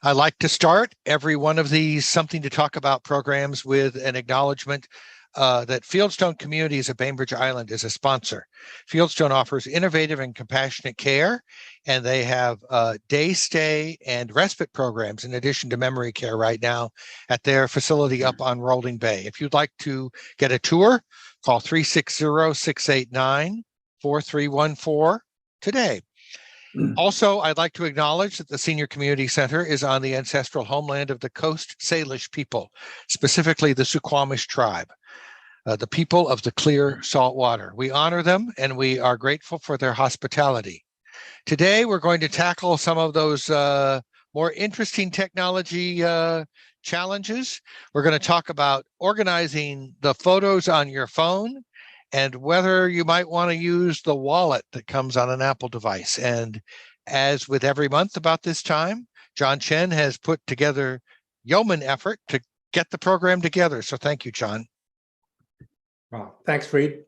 I like to start every one of these Something to Talk About programs with an acknowledgement that Fieldstone Communities of Bainbridge Island is a sponsor. Fieldstone offers innovative and compassionate care, and they have day stay and respite programs in addition to memory care right now at their facility up on Rolling Bay. If you'd like to get a tour, call 360-689-4314 today. Also, I'd like to acknowledge that the Senior Community Center is on the ancestral homeland of the Coast Salish people, specifically the Suquamish tribe, the people of the clear salt water. We honor them and we are grateful for their hospitality. Today, we're going to tackle some of those more interesting technology challenges. We're going to talk about organizing the photos on your phone and whether you might want to use the wallet that comes on an Apple device. And as with every month about this time, John Chen has put together yeoman effort to get the program together. So thank you, John. Well, thanks, Reed.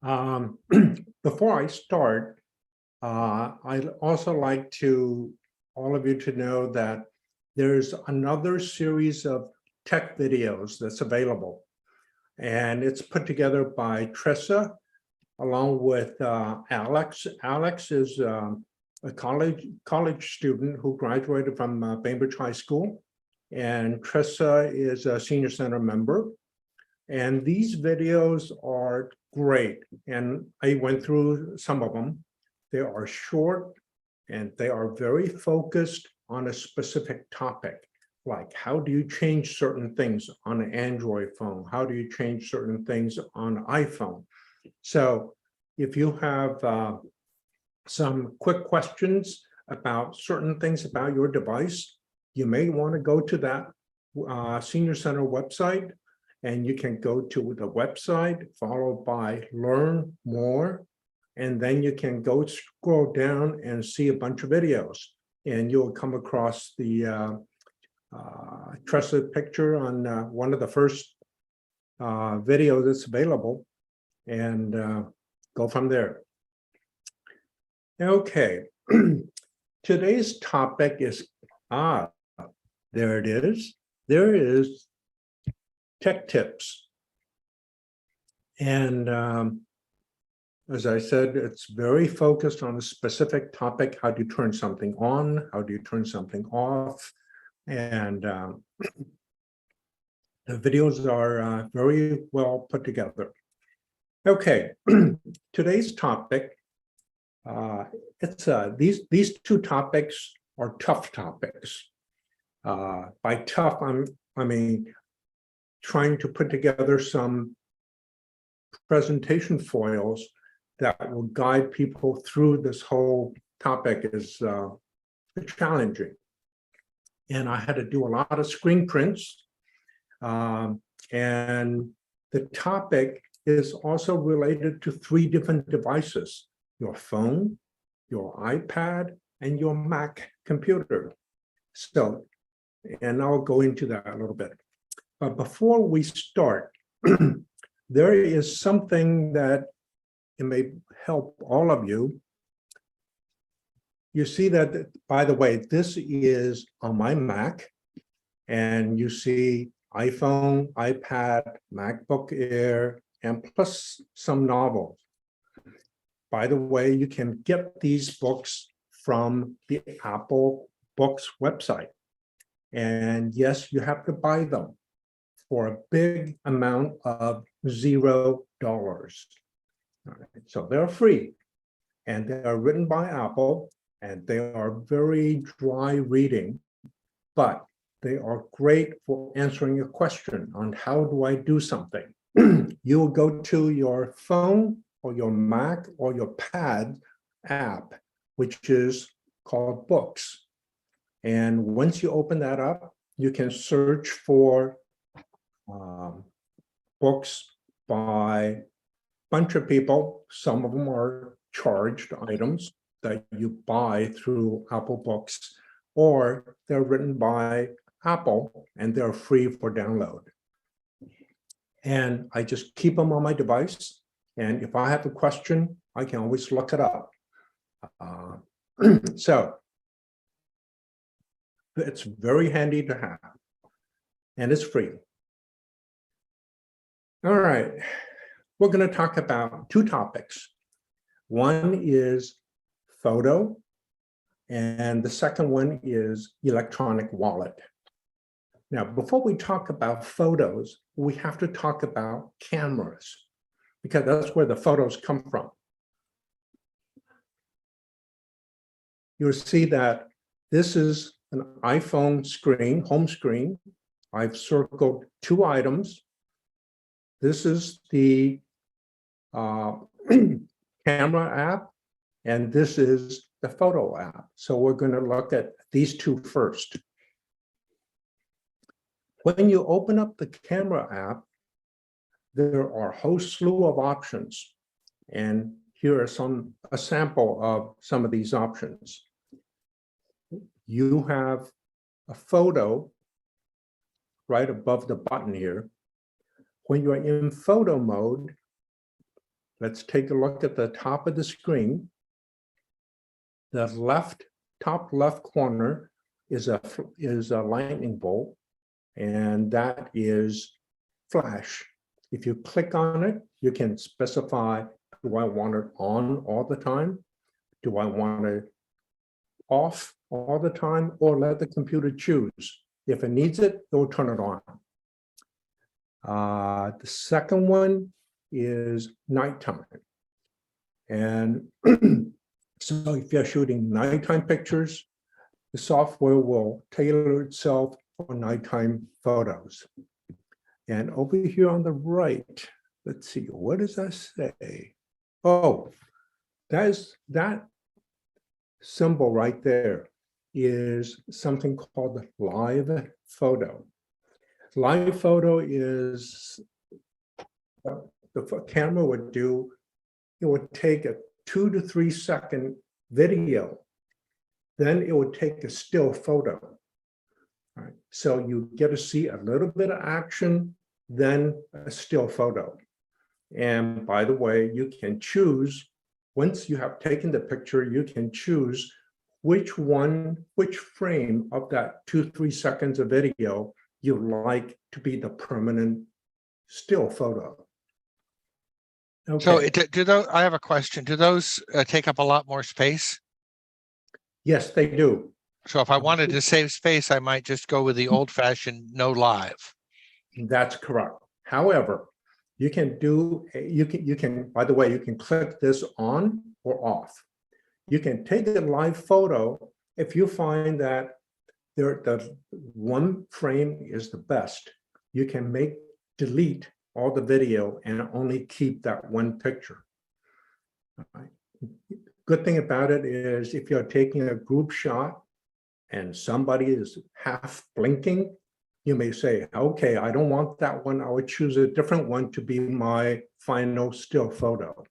Before I start, I'd also like all of you to know that there's another series of tech videos that's available. And it's put together by Tressa, along with Alex. Alex is a college student who graduated from Bainbridge High School, and Tressa is a senior center member. And these videos are great, and I went through some of them. They are short, and they are very focused on a specific topic. Like, how do you change certain things on an Android phone? How do you change certain things on an iPhone? So if you have some quick questions about certain things about your device, you may want to go to that Senior Center website, and you can go to the website followed by Learn More, and then you can go scroll down and see a bunch of videos, and you'll come across the Tressa picture on one of the first videos that's available, and go from there. Okay, today's topic is, there it is. There is tech tips. And as I said, it's very focused on a specific topic. How do you turn something on? How do you turn something off? And the videos are very well put together. Okay, today's topic, these two topics are tough topics. By tough, I mean trying to put together some presentation foils that will guide people through this whole topic is challenging. And I had to do a lot of screen prints. And the topic is also related to 3 different devices: your phone, your iPad, and your Mac computer. So, and I'll go into that a little bit. But before we start, there is something that it may help all of you. You see that, by the way, this is on my Mac, and you see iPhone, iPad, MacBook Air, and plus some novels. By the way, you can get these books from the Apple Books website. And yes, you have to buy them for a big amount of $0. All right, so they're free, and they are written by Apple, and they are very dry reading, but they are great for answering a question on how do I do something. You will go to your phone or your Mac or your Pad app, which is called Books. And once you open that up, you can search for books by a bunch of people. Some of them are charged items that you buy through Apple Books, or they're written by Apple and they're free for download. And I just keep them on my device. And if I have a question, I can always look it up. So It's very handy to have, and it's free. All right, we're going to talk about two topics. One is photo, and the second one is electronic wallet. Now, before we talk about photos, we have to talk about cameras, because that's where the photos come from. You'll see that this is an iPhone screen, home screen. I've circled two items. This is the camera app, and this is the photo app. So we're going to look at these two first. When you open up the camera app, there are a whole slew of options. And here are a sample of some of these options. You have a photo right above the button here. When you're in photo mode, let's take a look at the top of the screen. The top left corner is a lightning bolt, and that is flash. If you click on it, you can specify, do I want it on all the time? Do I want it off all the time? Or let the computer choose. If it needs it, it will turn it on. The second one is nighttime. And so if you're shooting nighttime pictures, the software will tailor itself for nighttime photos. And over here on the right, let's see, what does that say? Oh, that symbol right there is something called the live photo. Live photo is the camera would do, it would take a 2 to 3 second video, then it would take a still photo. All right. So you get to see a little bit of action, then a still photo. And by the way, you can choose, once you have taken the picture, you can choose which frame of that 2-3 seconds of video you like to be the permanent still photo. Okay. So I have a question. Do those take up a lot more space? Yes, they do. So if I wanted to save space, I might just go with the old-fashioned no live. That's correct. However, you can by the way, you can click this on or off. You can take a live photo if you find that the one frame is the best. You can delete all the video and only keep that one picture. All right. Good thing about it is if you're taking a group shot and somebody is half blinking, you may say, okay, I don't want that one. I would choose a different one to be my final still photo.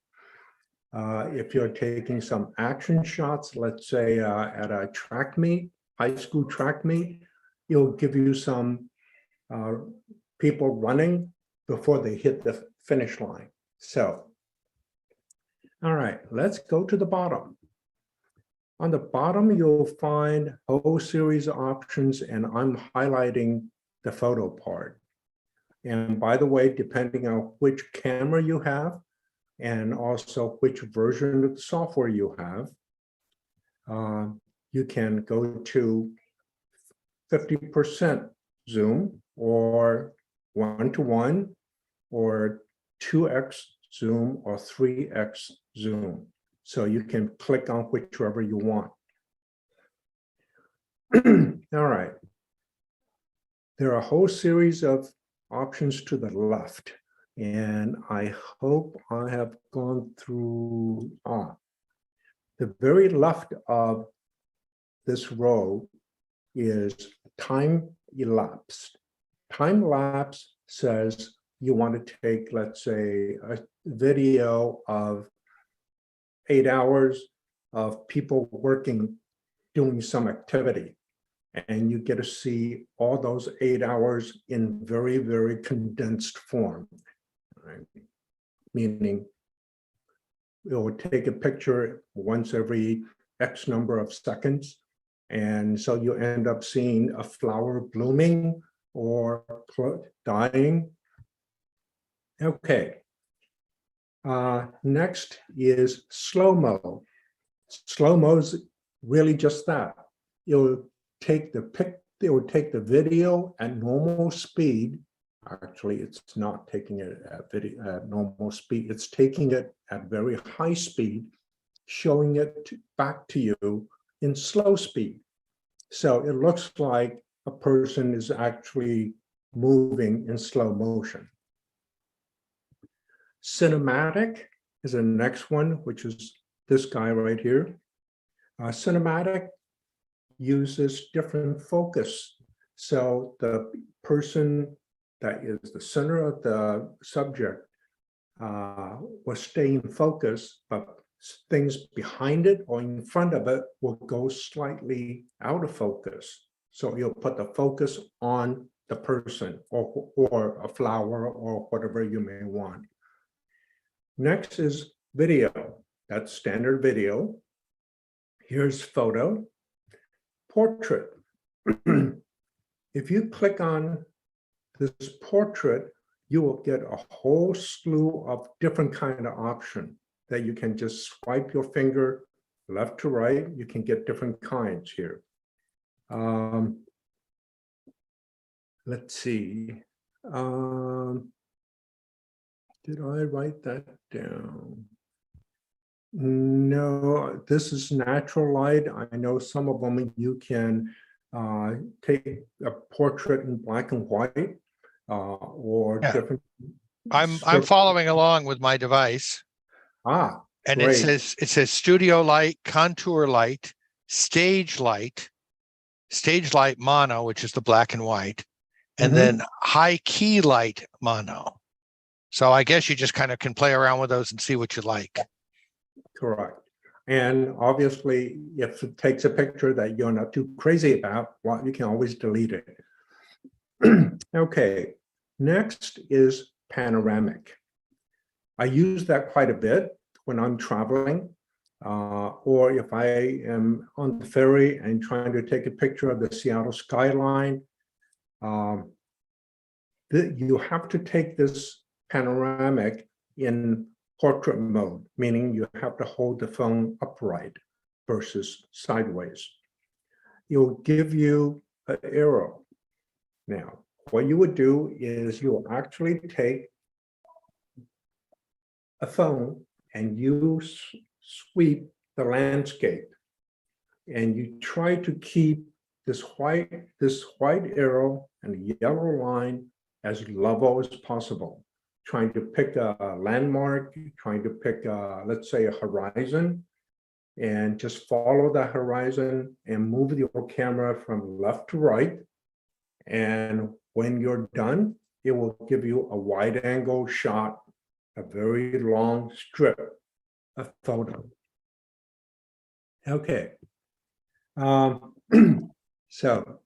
If you're taking some action shots, let's say at a track meet, high school track meet, it'll give you some people running before they hit the finish line. So, all right, let's go to the bottom. On the bottom, you'll find a whole series of options, and I'm highlighting the photo part. And by the way, depending on which camera you have, and also which version of the software you have, you can go to 50% zoom, or 1:1, or 2x zoom, or 3x zoom. So you can click on whichever you want. All right. There are a whole series of options to the left, and I hope I have gone through the very left of this row is time elapsed. Time lapse says you want to take, let's say, a video of 8 hours of people working, doing some activity. And you get to see all those 8 hours in very, very condensed form. Right? Meaning it will take a picture once every X number of seconds, And so you end up seeing a flower blooming or dying. Okay. Next is slow-mo. Slow-mo is really just that. It will take the video at normal speed. Actually, it's not taking it at normal speed. It's taking it at very high speed, showing it back to you in slow speed. So it looks like a person is actually moving in slow motion. Cinematic is the next one, which is this guy right here. Cinematic uses different focus. So the person that is the center of the subject will stay in focus, but things behind it or in front of it will go slightly out of focus. So you'll put the focus on the person or a flower or whatever you may want. Next is video. That's standard video. Here's photo. Portrait. If you click on this portrait, you will get a whole slew of different kind of options that you can just swipe your finger left to right. You can get different kinds here. Let's see. Did I write that down? No, this is natural light. I know some of them you can take a portrait in black and white or different. I'm following along with my device. And great. it says studio light, contour light, stage light mono, which is the black and white, and then high key light mono. So I guess you just kind of can play around with those and see what you like. Correct. And obviously, if it takes a picture that you're not too crazy about, well, you can always delete it. Okay, next is panoramic. I use that quite a bit when I'm traveling, or if I am on the ferry and trying to take a picture of the Seattle skyline. You have to take this panoramic in portrait mode, meaning you have to hold the phone upright versus sideways. It will give you an arrow. Now, what you would do is you'll actually take a phone and you sweep the landscape, and you try to keep this white arrow and a yellow line as level as possible. Trying to pick a landmark, trying to pick, let's say, a horizon, and just follow that horizon and move your camera from left to right. And when you're done, it will give you a wide angle shot, a very long strip of photo. Okay. So.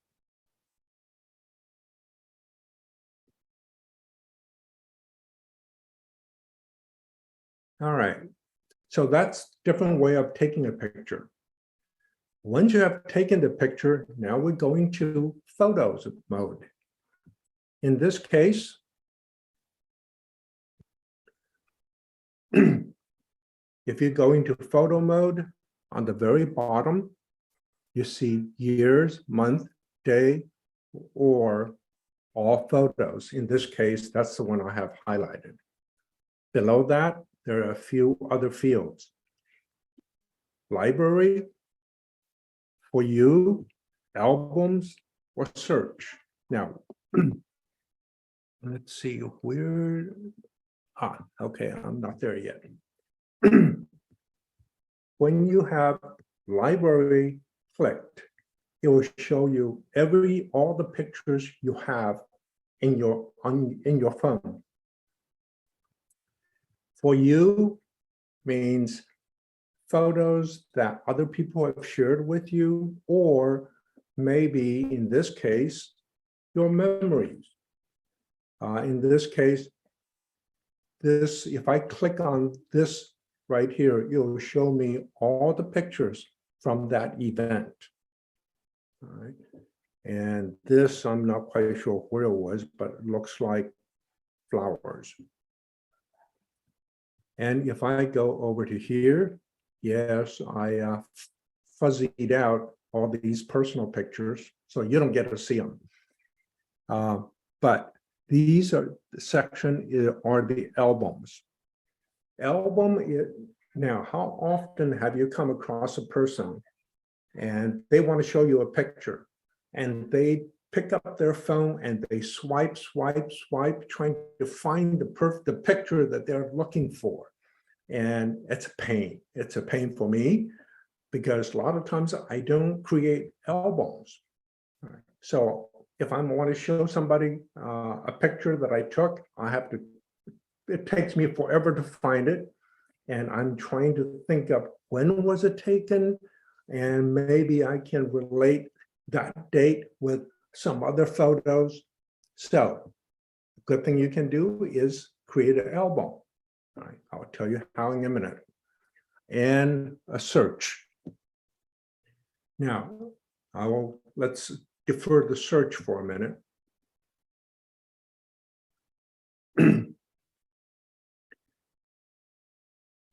All right, so that's different way of taking a picture. Once you have taken the picture, now we're going to photos mode. In this case, if you go into photo mode, on the very bottom, you see years, month, day, or all photos. In this case, that's the one I have highlighted. Below that, there are a few other fields. Library, for you, albums, or search. Now, let's see where, okay, I'm not there yet. When you have library clicked, it will show you all the pictures you have in your phone. For you means photos that other people have shared with you, or maybe in this case, your memories. In this case, if I click on this right here, it will show me all the pictures from that event. All right. And this, I'm not quite sure where it was, but it looks like flowers. And if I go over to here, yes, I fuzzied out all these personal pictures, so you don't get to see them. But these are the section are the albums. Album is, now, how often have you come across a person and they want to show you a picture and they pick up their phone and they swipe, trying to find the picture that they're looking for. And it's a pain. It's a pain for me because a lot of times I don't create albums. Right. So if I want to show somebody a picture that I took, it takes me forever to find it. And I'm trying to think of when was it taken, and maybe I can relate that date with some other photos. So the good thing you can do is create an album. All right, I'll tell you how in a minute. And a search. Now, let's defer the search for a minute.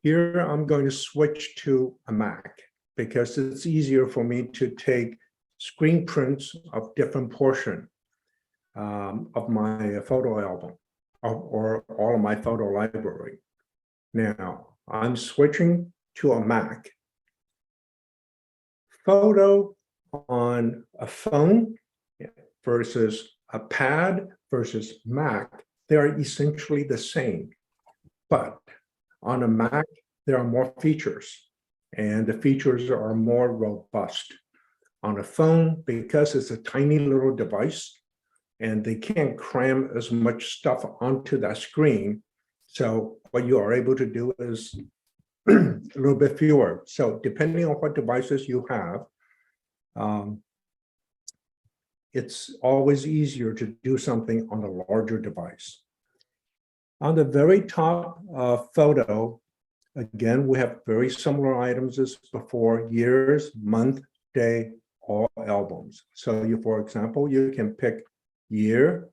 Here, I'm going to switch to a Mac because it's easier for me to take screen prints of different portion of my photo album or all of my photo library. Now, I'm switching to a Mac. Photo on a phone versus a pad versus Mac, they're essentially the same. But on a Mac, there are more features, and the features are more robust. On a phone, because it's a tiny little device, and they can't cram as much stuff onto that screen, so what you are able to do is a little bit fewer. So depending on what devices you have, it's always easier to do something on a larger device. On the very top photo, again, we have very similar items as before: years, month, day, all albums. So you, for example, you can pick year,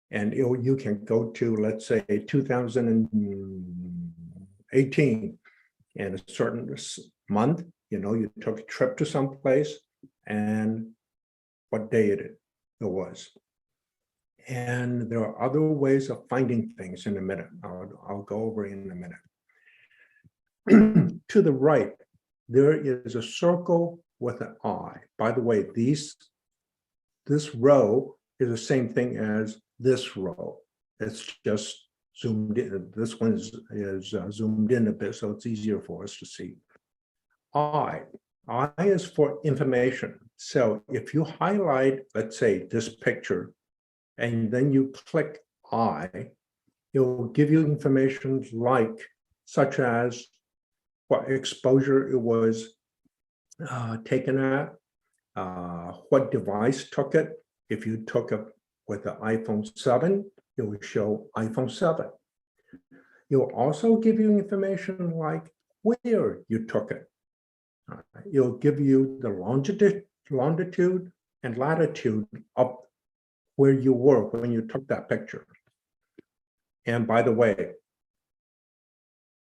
and you can go to, let's say, 2018, and a certain month, you took a trip to some place, and what day it was. And there are other ways of finding things in a minute. I'll go over in a minute. To the right, there is a circle with an eye. By the way, this row is the same thing as this row. It's just zoomed in. This one is zoomed in a bit, so it's easier for us to see. I is for information. So if you highlight, let's say, this picture, and then you click I, it will give you information such as what exposure it was taken at, what device took it. If you took it with the iPhone 7, it will show iPhone 7. It will also give you information like where you took it. It will give you the longitude and latitude of where you were when you took that picture. And by the way,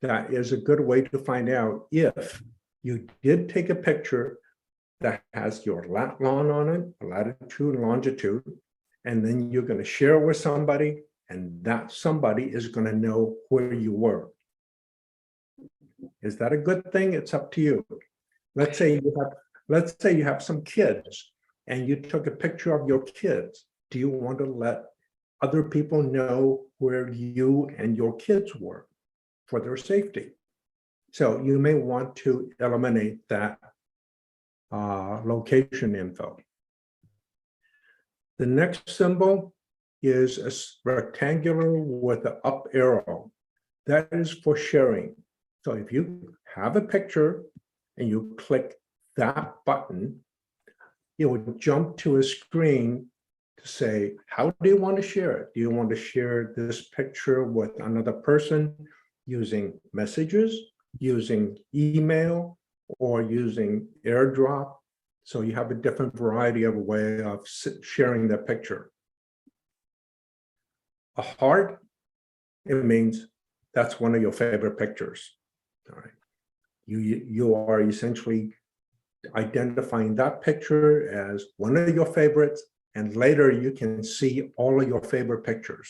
that is a good way to find out if you did take a picture that has your lat long on it, latitude and longitude, and then you're going to share it with somebody, and that somebody is going to know where you were. Is that a good thing? It's up to you. Let's say you have some kids and you took a picture of your kids. Do you want to let other people know where you and your kids were for their safety? So you may want to eliminate that location info. The next symbol is a rectangular with an up arrow. That is for sharing. So if you have a picture and you click that button, it will jump to a screen to say, how do you want to share it? Do you want to share this picture with another person using messages, using email, or using AirDrop? So you have a different variety of a way of sharing that picture. A heart, it means that's one of your favorite pictures. All right. You are essentially identifying that picture as one of your favorites, and later you can see all of your favorite pictures.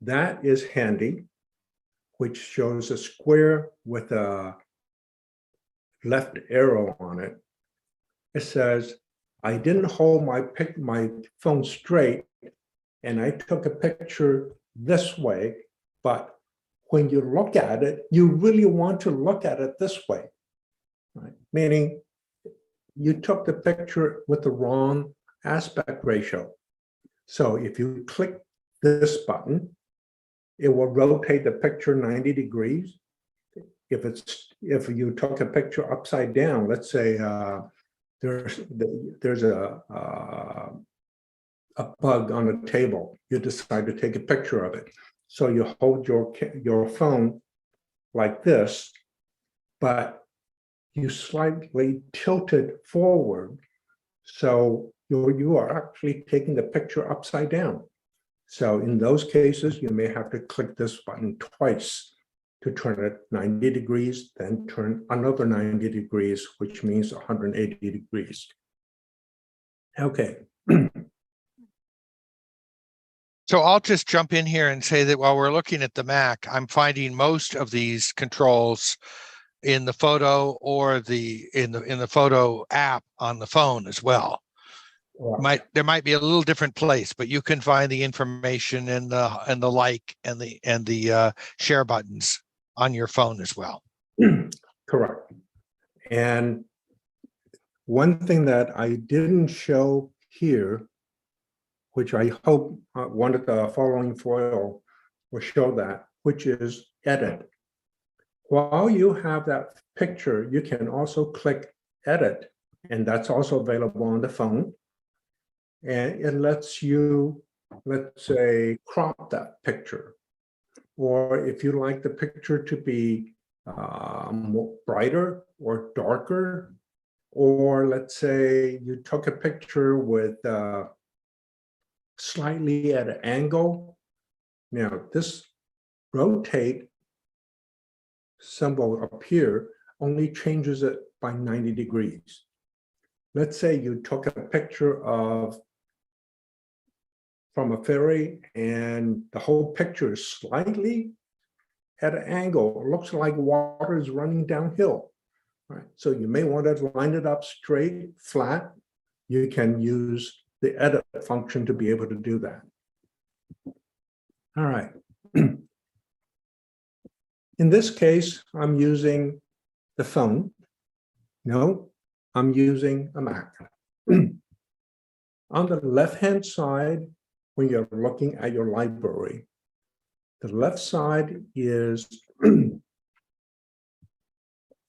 That is handy, which shows a square with a left arrow on it. It says, I didn't hold my phone straight and I took a picture this way, but when you look at it, you really want to look at it this way, right? Meaning you took the picture with the wrong aspect ratio. So if you click this button, it will rotate the picture 90 degrees. If you took a picture upside down, let's say there's a bug on a table, you decide to take a picture of it. So you hold your phone like this, but you slightly tilt it forward. So you are actually taking the picture upside down. So in those cases, you may have to click this button twice to turn it 90 degrees, then turn another 90 degrees, which means 180 degrees. Okay. So I'll just jump in here and say that while we're looking at the Mac, I'm finding most of these controls in the photo or in the photo app on the phone as well. Wow. There might be a little different place, but you can find the information and the like and the share buttons on your phone as well. Correct. And one thing that I didn't show here, which I hope one of the following foil will show that, which is edit. While you have that picture, you can also click edit, and that's also available on the phone. And it lets you, let's say, crop that picture. Or if you like the picture to be more brighter or darker, or let's say you took a picture with slightly at an angle. Now this rotate symbol up here only changes it by 90 degrees. Let's say you took a picture from a ferry and the whole picture is slightly at an angle. It looks like water is running downhill. Right? So you may want to line it up straight, flat. You can use the edit function to be able to do that. All right. In this case, I'm using the phone. No, I'm using a Mac. On the left-hand side, when you're looking at your library, the left side is a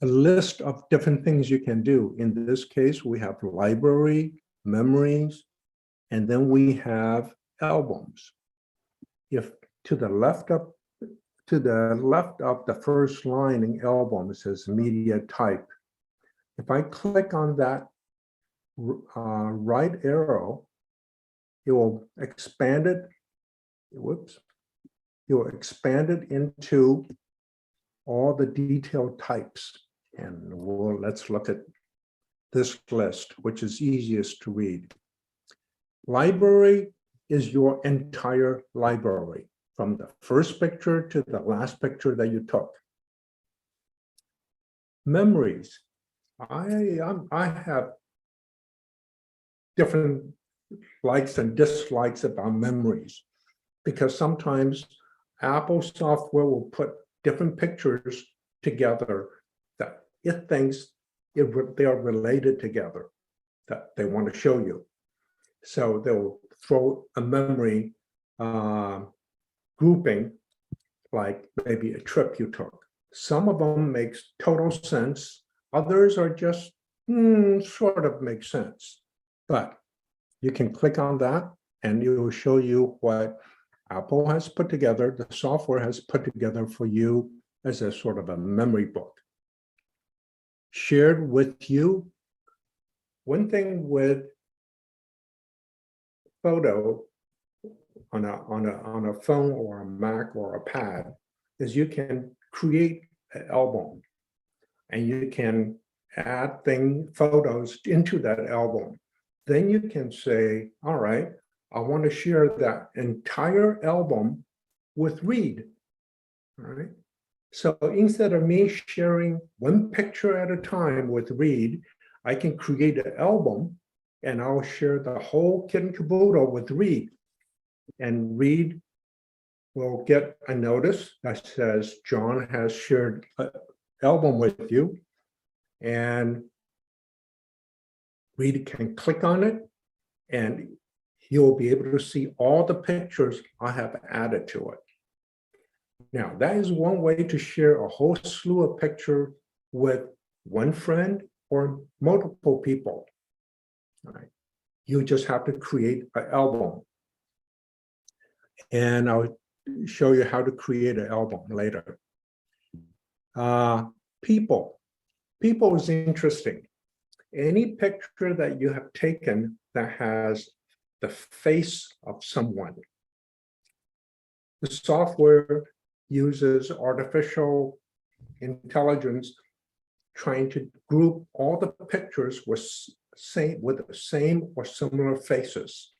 list of different things you can do. In this case, we have library, memories, and then we have albums. If to the left of the first line in album, it says media type. If I click on that right arrow, it will expand it. Whoops. It will expand it into all the detailed types. And let's look at this list, which is easiest to read. Library is your entire library, from the first picture to the last picture that you took. Memories. I have different likes and dislikes about memories, because sometimes Apple software will put different pictures together that it thinks they are related together, that they want to show you. So they'll throw a memory grouping, like maybe a trip you took. Some of them makes total sense. Others are just sort of make sense. But you can click on that and it will show you what Apple has put together, the software has put together for you as a sort of a memory book. shared with you. One thing with photo on a phone or a Mac or a pad is you can create an album and you can add photos into that album. Then you can say, all right, I want to share that entire album with Reed. All right. So instead of me sharing one picture at a time with Reed, I can create an album and I'll share the whole kit and caboodle with Reed. And Reed will get a notice that says, John has shared an album with you. And Reed can click on it and he'll be able to see all the pictures I have added to it. Now, that is one way to share a whole slew of pictures with one friend or multiple people. All right. You just have to create an album. And I'll show you how to create an album later. People. People is interesting. Any picture that you have taken that has the face of someone, the software uses artificial intelligence trying to group all the pictures with the same or similar faces.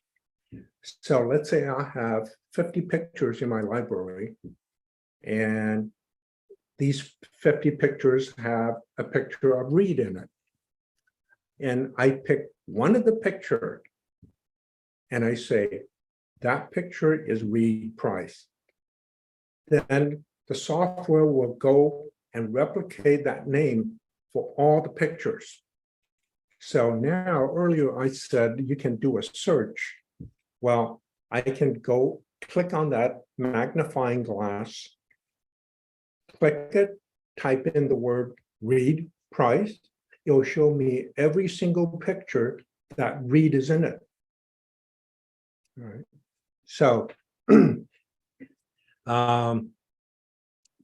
So let's say I have 50 pictures in my library, and these 50 pictures have a picture of Reed in it. And I pick one of the picture and I say, that picture is Reed Price. Then the software will go and replicate that name for all the pictures. So now, earlier I said you can do a search. Well, I can go click on that magnifying glass, click it, type in the word Reed Price. It will show me every single picture that Reed is in it. All right. So,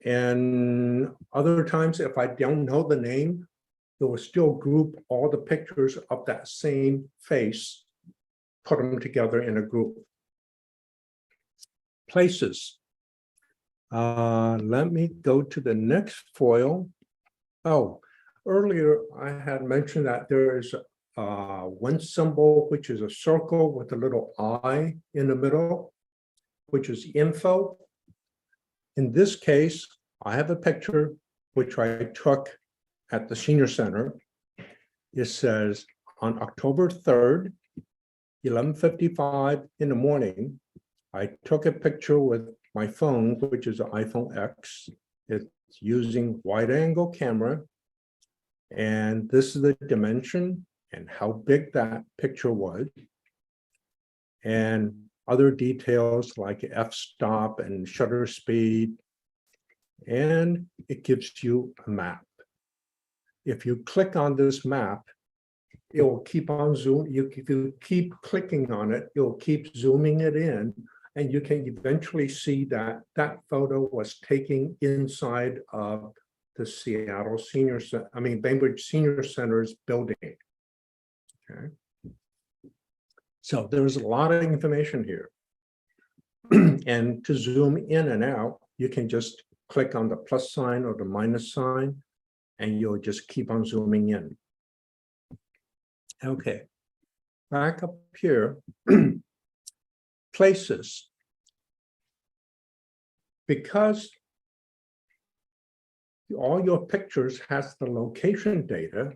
and other times, if I don't know the name, it will still group all the pictures of that same face, put them together in a group. Places. Let me go to the next foil. Oh, earlier I had mentioned that there is one symbol, which is a circle with a little eye in the middle, which is info. In this case, I have a picture which I took at the senior center. It says on October 3rd, 11:55 in the morning, I took a picture with my phone, which is an iPhone X. It's using wide angle camera. And this is the dimension and how big that picture was. And other details like f-stop and shutter speed. And it gives you a map. If you click on this map, it will keep on zooming. If you keep clicking on it, it will keep zooming it in. And you can eventually see that that photo was taken inside of the Seattle Bainbridge Senior Center's building. Okay. So there's a lot of information here. And to zoom in and out, you can just click on the plus sign or the minus sign, and you'll just keep on zooming in. Okay, back up here, places. Because all your pictures has the location data,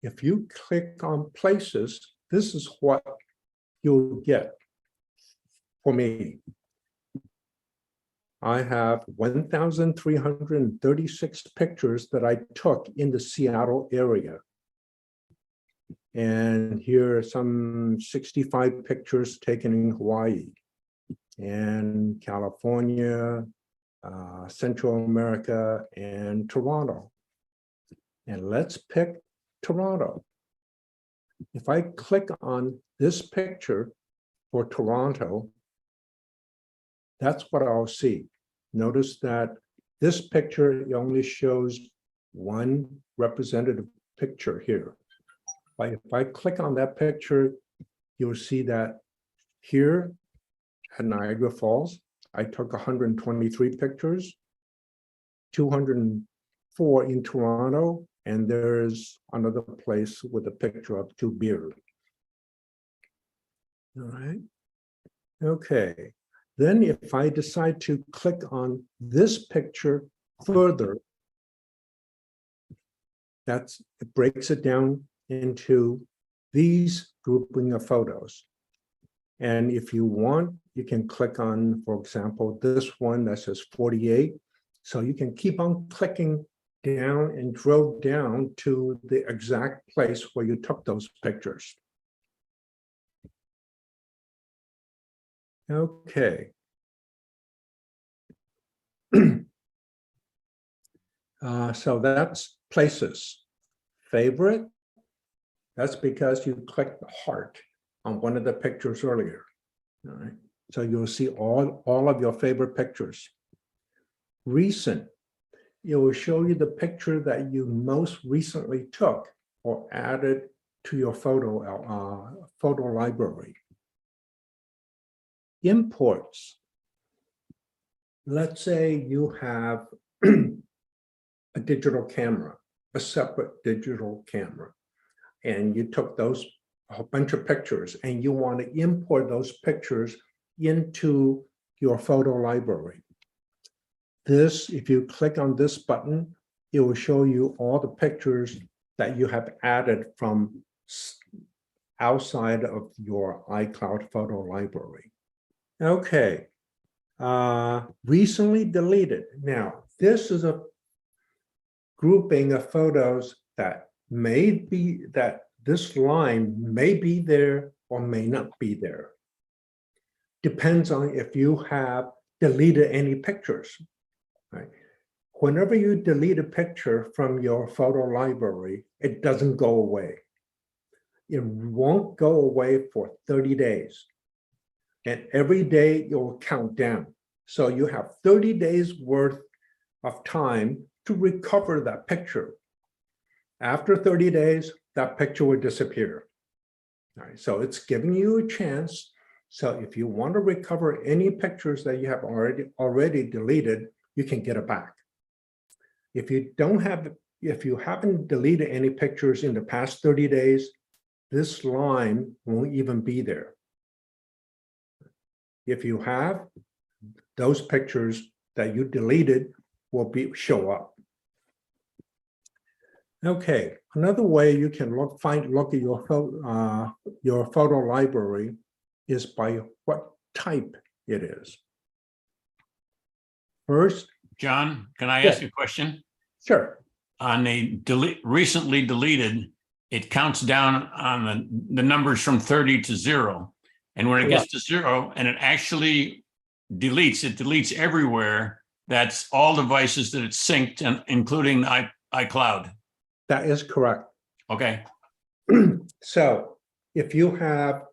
if you click on places, this is what you'll get. For me, I have 1,336 pictures that I took in the Seattle area. And here are some 65 pictures taken in Hawaii and California, Central America, and Toronto. And let's pick Toronto. If I click on this picture for Toronto, that's what I'll see. Notice that this picture only shows one representative picture here. If I click on that picture, you'll see that here at Niagara Falls, I took 123 pictures, 204 in Toronto, and there's another place with a picture of two bears. All right. Okay. Then if I decide to click on this picture further, it breaks it down into these grouping of photos. And if you want, you can click on, for example, this one that says 48. So you can keep on clicking down and drill down to the exact place where you took those pictures. Okay. So that's places. Favorite, that's because you clicked the heart on one of the pictures earlier. All right. So you'll see all of your favorite pictures. Recent, it will show you the picture that you most recently took or added to your photo library. Imports. Let's say you have a digital camera, a separate digital camera, and you took a bunch of pictures and you want to import those pictures into your photo library. This, if you click on this button, it will show you all the pictures that you have added from outside of your iCloud photo library. Okay, recently deleted. Now, this is a grouping of photos that this line may be there or may not be there. Depends on if you have deleted any pictures. Right? Whenever you delete a picture from your photo library, it doesn't go away. It won't go away for 30 days. And every day it will count down. So you have 30 days worth of time to recover that picture. After 30 days, that picture will disappear. All right, so it's giving you a chance. So if you want to recover any pictures that you have already deleted, you can get it back. If you haven't deleted any pictures in the past 30 days, this line won't even be there. If you have, those pictures that you deleted will show up. Okay, another way you can look at your photo library is by what type it is. First, John, can I ask you a question? Sure. On a recently deleted, it counts down on the numbers from 30 to 0. And when it gets to 0 and it actually deletes, it deletes everywhere. That's all devices that it's synced, and including iCloud. That is correct. Okay. So if you have,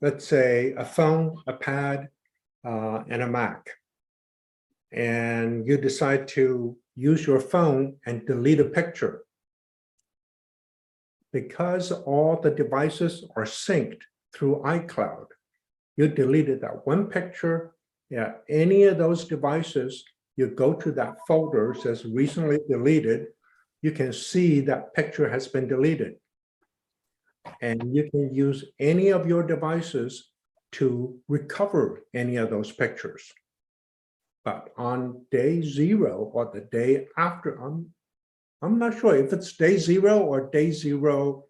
let's say, a phone, a pad, and a Mac, and you decide to use your phone and delete a picture, because all the devices are synced through iCloud, you deleted that one picture. Yeah, any of those devices, you go to that folder, says recently deleted, you can see that picture has been deleted. And you can use any of your devices to recover any of those pictures. But on day 0 or the day after, I'm not sure if it's day 0 or day 0,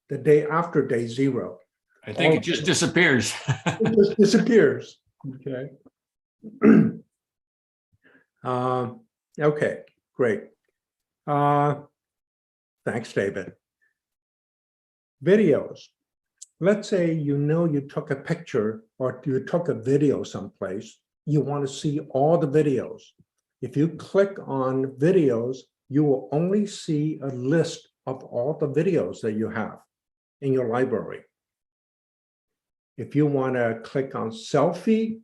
the day after day 0. I think it just disappears. It just disappears. Okay. Okay, great. Thanks, David. Videos. Let's say you took a picture or you took a video someplace. You want to see all the videos. If you click on videos, you will only see a list of all the videos that you have in your library. If you want to click on selfie,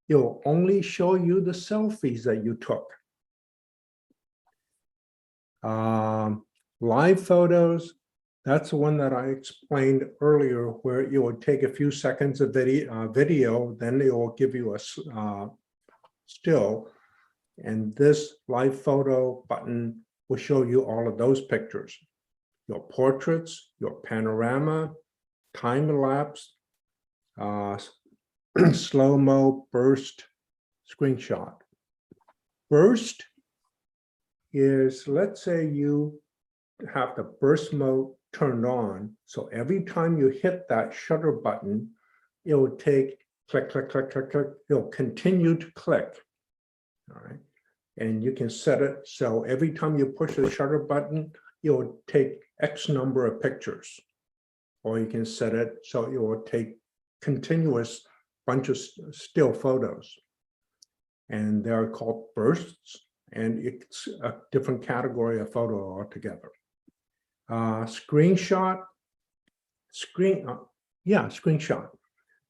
it will only show you the selfies that you took. Live photos, that's the one that I explained earlier, where you would take a few seconds of video, then it will give you a still. And this live photo button will show you all of those pictures. Your portraits, your panorama, time-lapse, slow-mo, burst, screenshot. Burst is, let's say you have the burst mode turned on. So every time you hit that shutter button, it will take click, click, click, click, click. It'll continue to click. All right. And you can set it so every time you push the shutter button, it will take X number of pictures. Or you can set it so it will take continuous bunch of still photos. And they're called bursts, and it's a different category of photo altogether. Screenshot. Screenshot.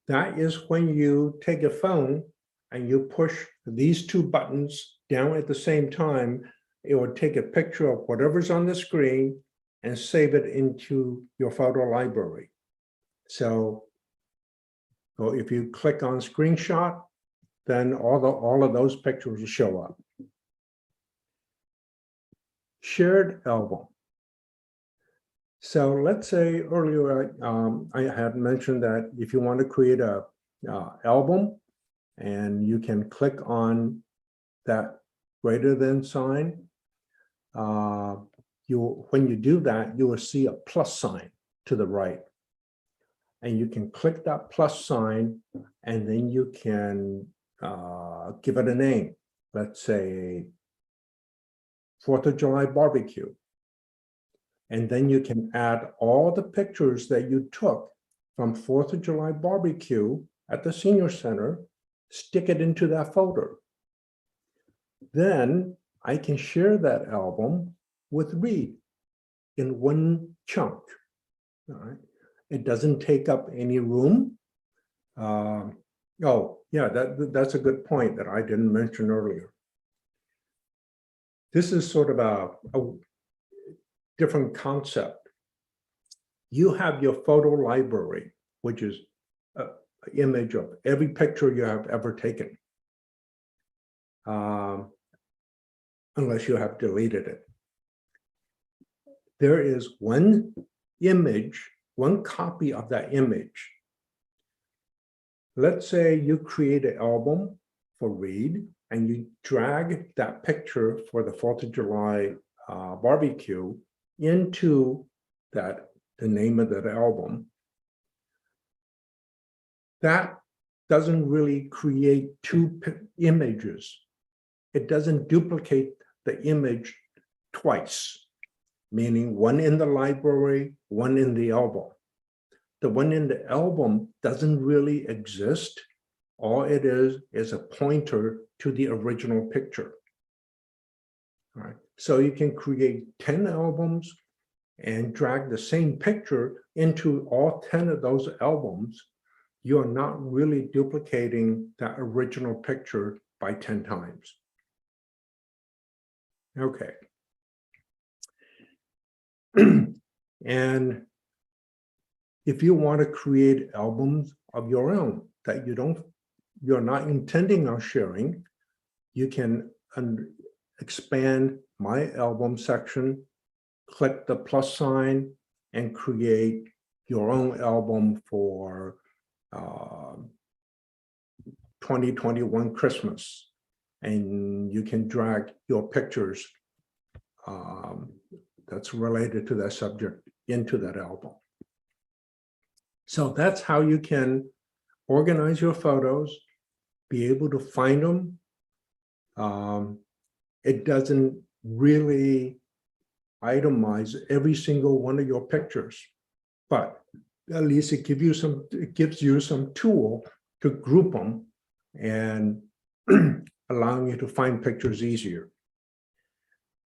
That is when you take a phone and you push these two buttons down at the same time. It will take a picture of whatever's on the screen and save it into your photo library. So if you click on screenshot, then all of those pictures will show up. Shared album. So let's say earlier I had mentioned that if you want to create a album, and you can click on that greater than sign, when you do that, you will see a plus sign to the right. And you can click that plus sign, and then you can give it a name. Let's say 4th of July barbecue. And then you can add all the pictures that you took from 4th of July barbecue at the Senior Center, stick it into that folder. Then I can share that album with Reed in one chunk. All right. It doesn't take up any room. Oh, yeah, that's a good point that I didn't mention earlier. This is sort of a different concept. You have your photo library, which is an image of every picture you have ever taken, unless you have deleted it. There is one image, one copy of that image. Let's say you create an album for Reed, and you drag that picture for the 4th of July barbecue into the name of that album. That doesn't really create two images. It doesn't duplicate the image twice, meaning one in the library, one in the album. The one in the album doesn't really exist. All it is a pointer to the original picture. All right. So you can create 10 albums and drag the same picture into all 10 of those albums. You're not really duplicating that original picture by 10 times. Okay. And if you want to create albums of your own that you're not intending on sharing, you can expand My Album section, click the plus sign, and create your own album for 2021 Christmas. And you can drag your pictures that's related to that subject into that album. So that's how you can organize your photos, be able to find them. It doesn't really itemize every single one of your pictures, but at least it gives you some tool to group them and allowing you to find pictures easier.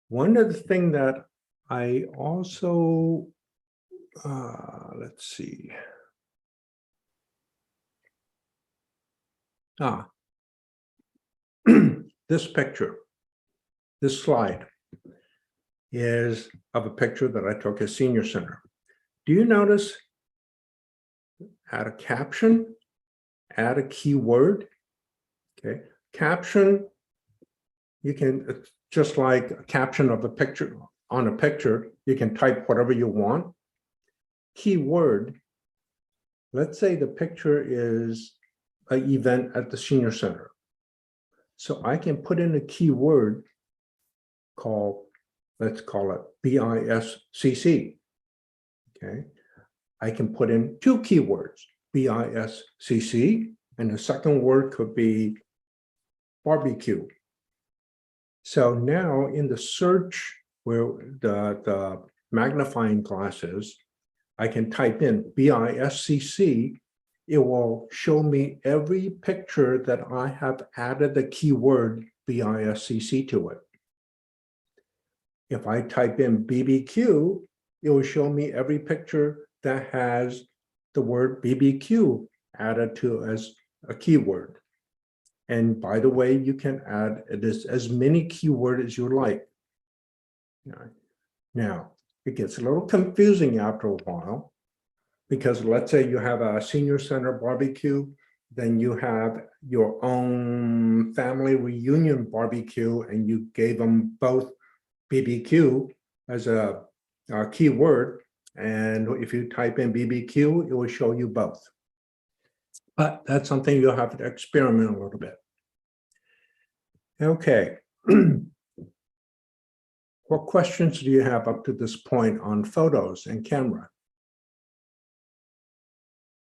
One of the things that I also, let's see. This picture, this slide is of a picture that I took at Senior Center. Do you notice add a caption, add a keyword? Okay, caption, you can, just like a caption of a picture on a picture, you can type whatever you want. Keyword, let's say the picture is an event at the Senior Center. So I can put in a keyword called, let's call it BISCC. Okay, I can put in two keywords, BISCC, and the second word could be barbecue. So now in the search where the magnifying glass is, I can type in BISCC. It will show me every picture that I have added the keyword BISCC to it. If I type in BBQ, it will show me every picture that has the word BBQ added to as a keyword. And by the way, you can add as many keywords as you like. Now, it gets a little confusing after a while, because let's say you have a Senior Center barbecue, then you have your own family reunion barbecue, and you gave them both BBQ as a keyword. And if you type in BBQ, it will show you both. But that's something you'll have to experiment a little bit. Okay. What questions do you have up to this point on photos and camera?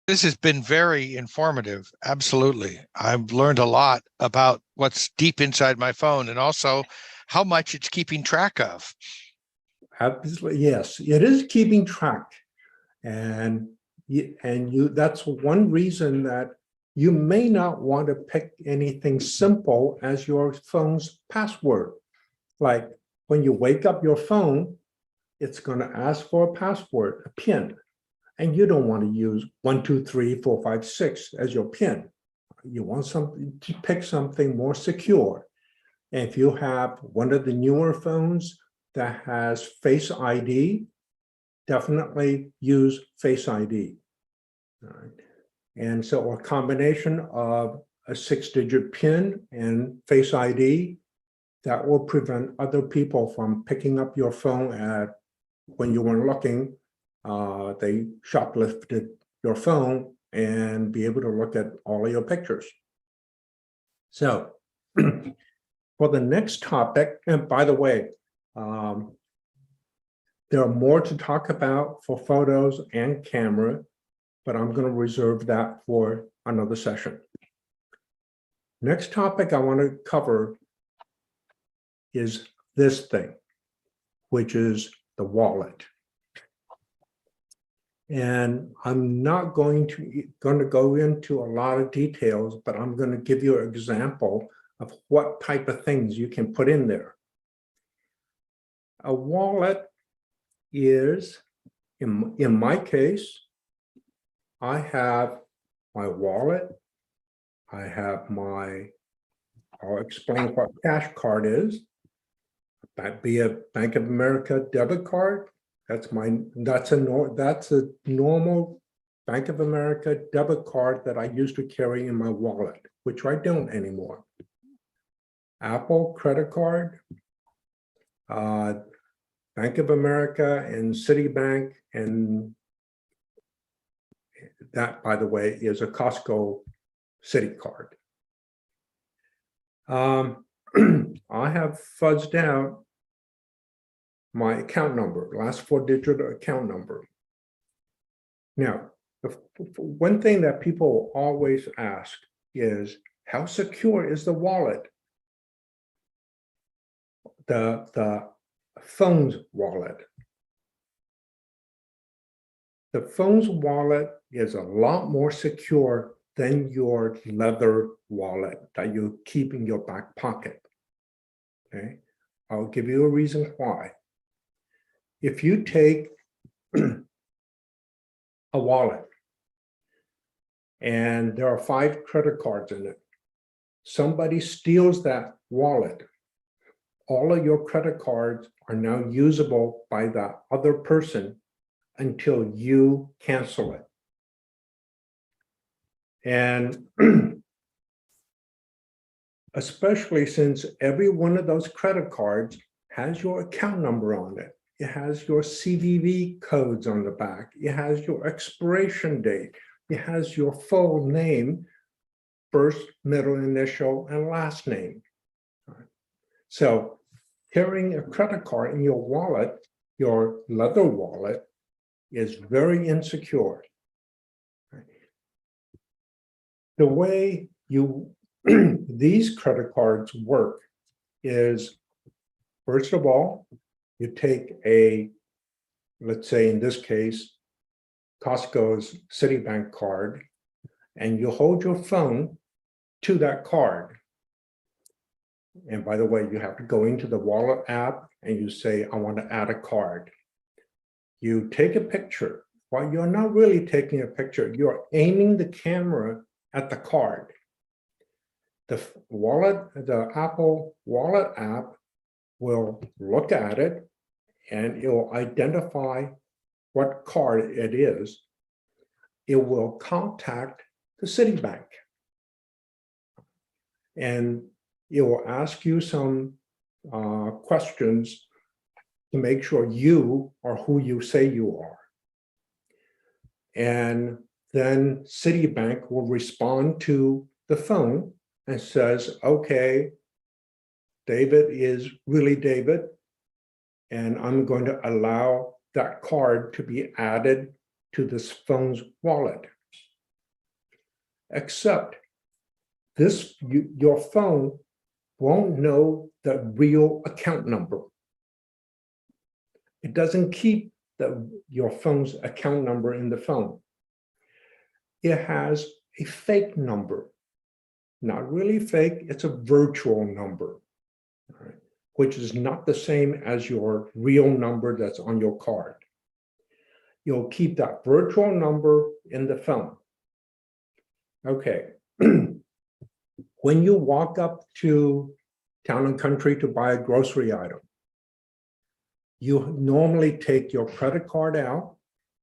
This has been very informative. Absolutely. I've learned a lot about what's deep inside my phone and also how much it's keeping track of. Absolutely, yes, it is keeping track. And that's one reason that you may not want to pick anything simple as your phone's password. Like when you wake up your phone, it's going to ask for a password, a PIN. And you don't want to use 1, 2, 3, 4, 5, 6 as your PIN. You want something to pick something more secure. And if you have one of the newer phones that has Face ID, definitely use Face ID. All right. And so a combination of a 6-digit PIN and Face ID, that will prevent other people from picking up your phone when you weren't looking. They shoplifted your phone and be able to look at all of your pictures. So for the next topic, and by the way, there are more to talk about for photos and camera, but I'm going to reserve that for another session. Next topic I want to cover is this thing, which is the wallet. And I'm not going to go into a lot of details, but I'm going to give you an example of what type of things you can put in there. A wallet is, in my case, I have my wallet, I have I'll explain what cash card is. That'd be a Bank of America debit card. That's a normal Bank of America debit card that I used to carry in my wallet, which I don't anymore. Apple credit card, Bank of America and Citibank, and that, by the way, is a Costco City card. I have fuzzed out my account number, last 4-digit account number. Now, one thing that people always ask is, how secure is the wallet? The phone's wallet. The phone's wallet is a lot more secure than your leather wallet that you keep in your back pocket. Okay, I'll give you a reason why. If you take a wallet and there are 5 credit cards in it, somebody steals that wallet, all of your credit cards are now usable by the other person until you cancel it. And especially since every one of those credit cards has your account number on it. It has your CVV codes on the back. It has your expiration date. It has your full name, first, middle initial, and last name. So carrying a credit card in your wallet, your leather wallet, is very insecure. The way these credit cards work is, first of all, you take let's say in this case, Costco's Citibank card, and you hold your phone to that card. And by the way, you have to go into the wallet app and you say, I want to add a card. You take a picture. Well, you're not really taking a picture. You're aiming the camera at the card. The Apple Wallet app will look at it and it will identify what card it is. It will contact the Citibank. And it will ask you some questions to make sure you are who you say you are. And then Citibank will respond to the phone and says, okay, David is really David, and I'm going to allow that card to be added to this phone's wallet. Except your phone won't know the real account number. It doesn't keep your phone's account number in the phone. It has a fake number. Not really fake, it's a virtual number, right, which is not the same as your real number that's on your card. You'll keep that virtual number in the phone. Okay. When you walk up to Town and Country to buy a grocery item, you normally take your credit card out,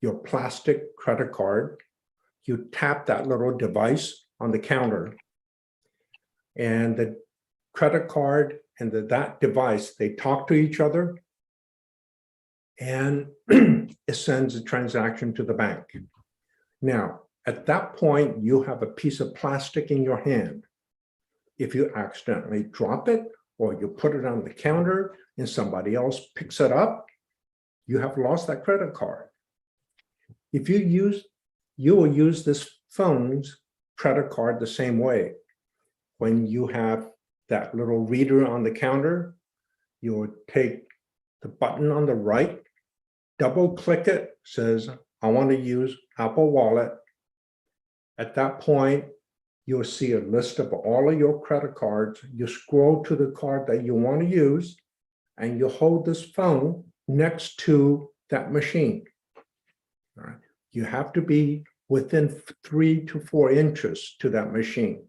your plastic credit card, you tap that little device on the counter, and the credit card and that device, they talk to each other, and it sends a transaction to the bank. Now, at that point, you have a piece of plastic in your hand. If you accidentally drop it or you put it on the counter and somebody else picks it up, you have lost that credit card. If you will use this phone's credit card the same way. When you have that little reader on the counter, you will take the button on the right, double click it, says, I want to use Apple Wallet. At that point, you'll see a list of all of your credit cards. You scroll to the card that you want to use, and you hold this phone next to that machine. All right. You have to be within 3 to 4 inches to that machine.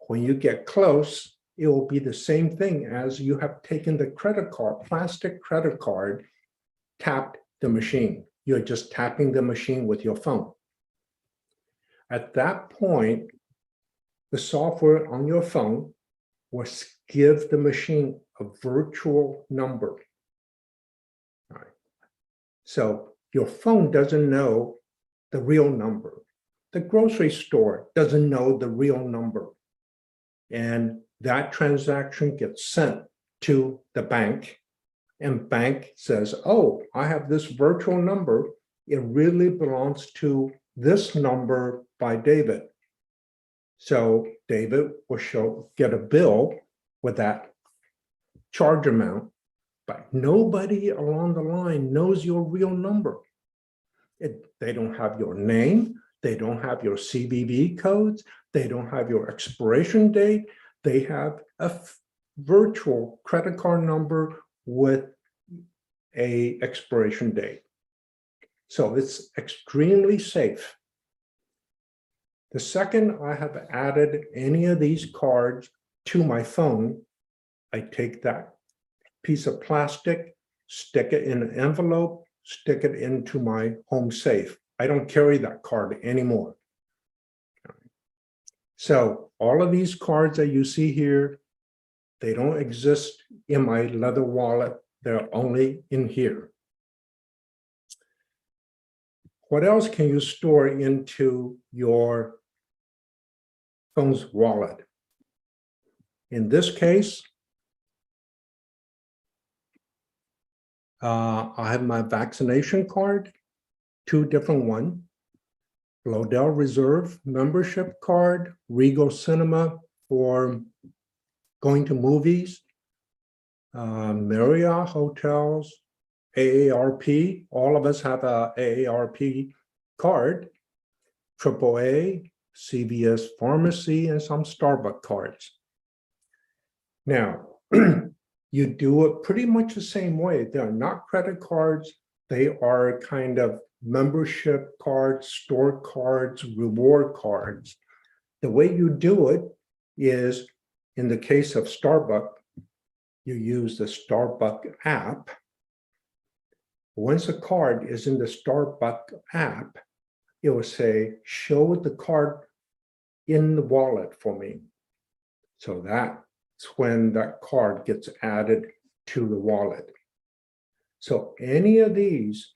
When you get close, it will be the same thing as you have taken the credit card, plastic credit card, tapped the machine. You're just tapping the machine with your phone. At that point, the software on your phone will give the machine a virtual number. All right. So your phone doesn't know the real number. The grocery store doesn't know the real number. And that transaction gets sent to the bank, and bank says, oh, I have this virtual number. It really belongs to this number by David. So David will get a bill with that charge amount, but nobody along the line knows your real number. They don't have your name. They don't have your CVV codes. They don't have your expiration date. They have a virtual credit card number with an expiration date. So it's extremely safe. The second I have added any of these cards to my phone, I take that piece of plastic, stick it in an envelope, stick it into my home safe. I don't carry that card anymore. So all of these cards that you see here, they don't exist in my leather wallet. They're only in here. What else can you store into your phone's wallet? In this case, I have my vaccination card, 2 different ones. Lodell Reserve membership card, Regal Cinema for going to movies, Marriott hotels, AARP. All of us have a AARP card, AAA, CVS Pharmacy, and some Starbucks cards. Now, you do it pretty much the same way. They're not credit cards. They are kind of membership cards, store cards, reward cards. The way you do it is, in the case of Starbucks, you use the Starbucks app. Once a card is in the Starbucks app, it will say, show the card in the wallet for me. So that's when that card gets added to the wallet. So any of these,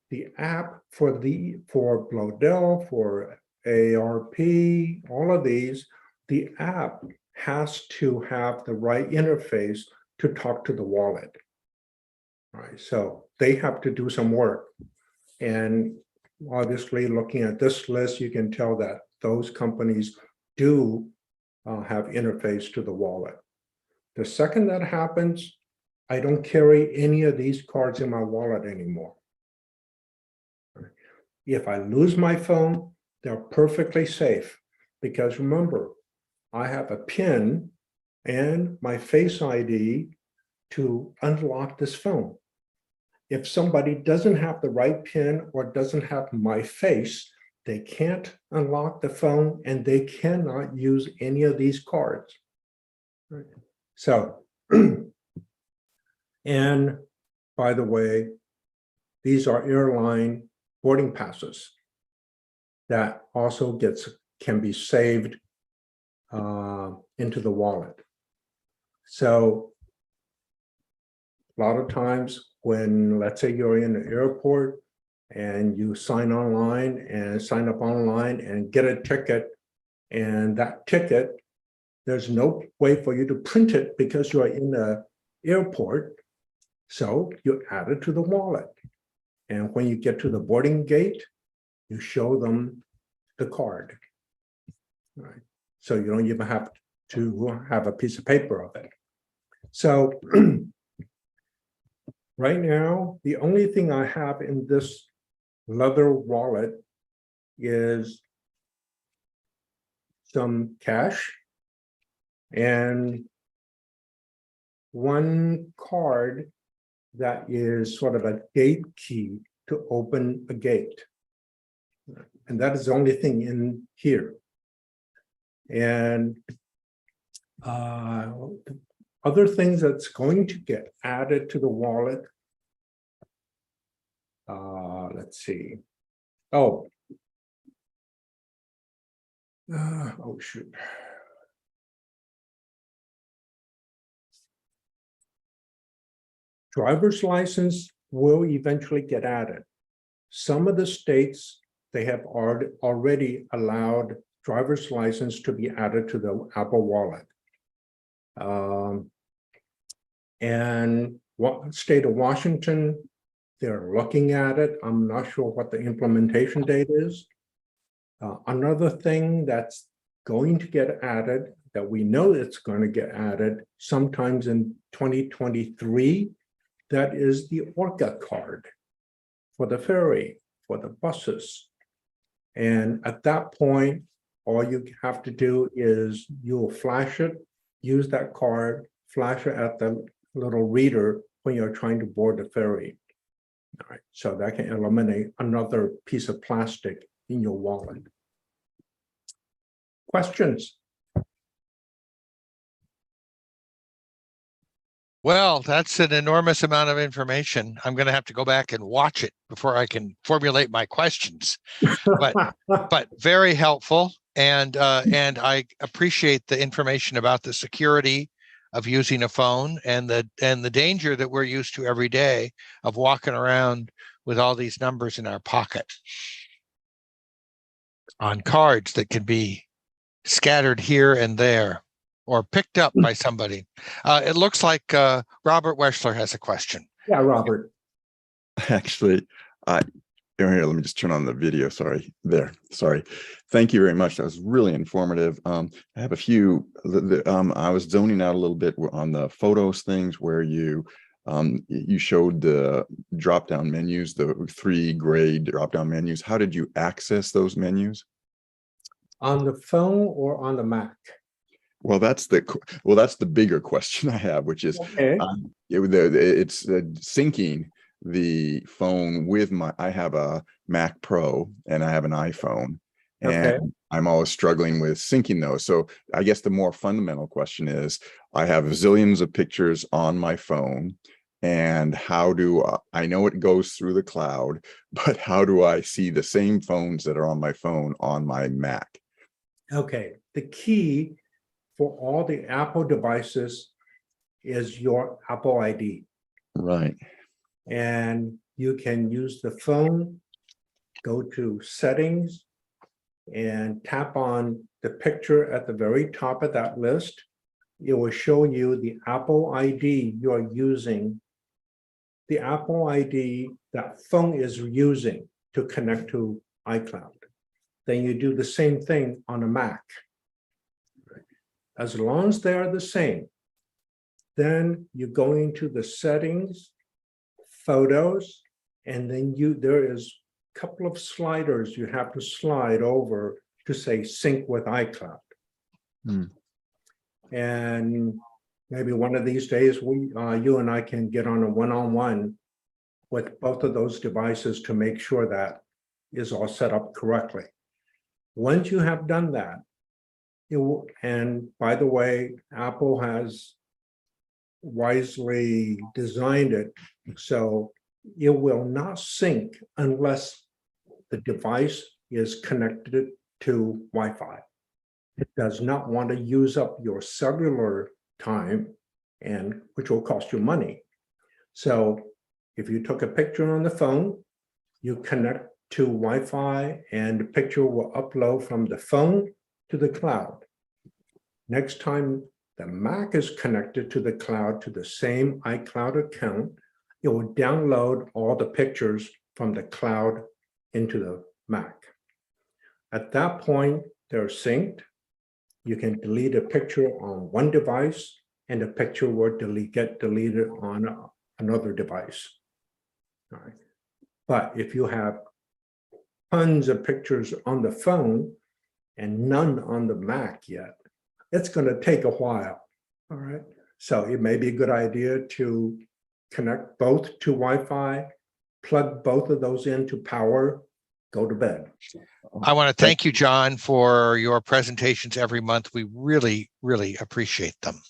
the app for Lodell, for AARP, all of these, the app has to have the right interface to talk to the wallet. All right, so they have to do some work. And obviously, looking at this list, you can tell that those companies do have interface to the wallet. The second that happens, I don't carry any of these cards in my wallet anymore. If I lose my phone, they're perfectly safe, because remember, I have a PIN and my Face ID to unlock this phone. If somebody doesn't have the right PIN or doesn't have my face, they can't unlock the phone and they cannot use any of these cards. Right. So, and by the way, these are airline boarding passes that also can be saved into the wallet. So a lot of times when, let's say you're in an airport and you sign up online and get a ticket, and that ticket, there's no way for you to print it because you're in the airport. So you add it to the wallet. And when you get to the boarding gate, you show them the card. Right. So you don't even have to have a piece of paper of it. So right now, the only thing I have in this leather wallet is some cash and one card that is sort of a gate key to open a gate. And that is the only thing in here. And other things that's going to get added to the wallet. Let's see. Oh. Oh, shoot. Driver's license will eventually get added. Some of the states, they have already allowed driver's license to be added to the Apple Wallet. And what state of Washington, they're looking at it. I'm not sure what the implementation date is. Another thing that's going to get added, that we know it's going to get added sometimes in 2023, that is the Orca card for the ferry, for the buses. And at that point, all you have to do is you'll flash it, use that card, flash it at the little reader when you're trying to board the ferry. All right, so that can eliminate another piece of plastic in your wallet. Questions? Well, that's an enormous amount of information. I'm going to have to go back and watch it before I can formulate my questions. But very helpful, and I appreciate the information about the security of using a phone and the danger that we're used to every day of walking around with all these numbers in our pocket on cards that can be scattered here and there or picked up by somebody. It looks like Robert Weschler has a question. Yeah, Robert. Actually, here, let me just turn on the video. Sorry, there. Sorry. Thank you very much. That was really informative. I have a few. I was zoning out a little bit on the photos things where you showed the drop-down menus, the 3 gray drop-down menus. How did you access those menus? On the phone or on the Mac? Well, that's the bigger question I have, which is Okay. It's syncing the phone with I have a Mac Pro and I have an iPhone, and Okay. I'm always struggling with syncing those. So I guess the more fundamental question is, I have zillions of pictures on my phone, and how do I know it goes through the cloud, but how do I see the same phones that are on my phone on my Mac? Okay. The key for all the Apple devices is your Apple ID. Right. And you can use the phone, go to settings, and tap on the picture at the very top of that list. It will show you the Apple ID you are using, the Apple ID that phone is using to connect to iCloud. Then you do the same thing on a Mac. As long as they are the same, then you go into the settings, photos, and then there is a couple of sliders you have to slide over to say sync with iCloud. And maybe one of these days you and I can get on a one-on-one with both of those devices to make sure that is all set up correctly. Once you have done that, and by the way, Apple has wisely designed it so it will not sync unless the device is connected to Wi-Fi. It does not want to use up your cellular time, and which will cost you money. So if you took a picture on the phone, you connect to Wi-Fi and the picture will upload from the phone to the cloud. Next time the Mac is connected to the cloud to the same iCloud account, it will download all the pictures from the cloud into the Mac. At that point, they're synced. You can delete a picture on one device and the picture will get deleted on another device. All right. But if you have tons of pictures on the phone and none on the Mac yet, it's going to take a while. All right. So it may be a good idea to connect both to Wi-Fi, plug both of those into power, go to bed. I want to thank you, John, for your presentations every month. We really, really appreciate them.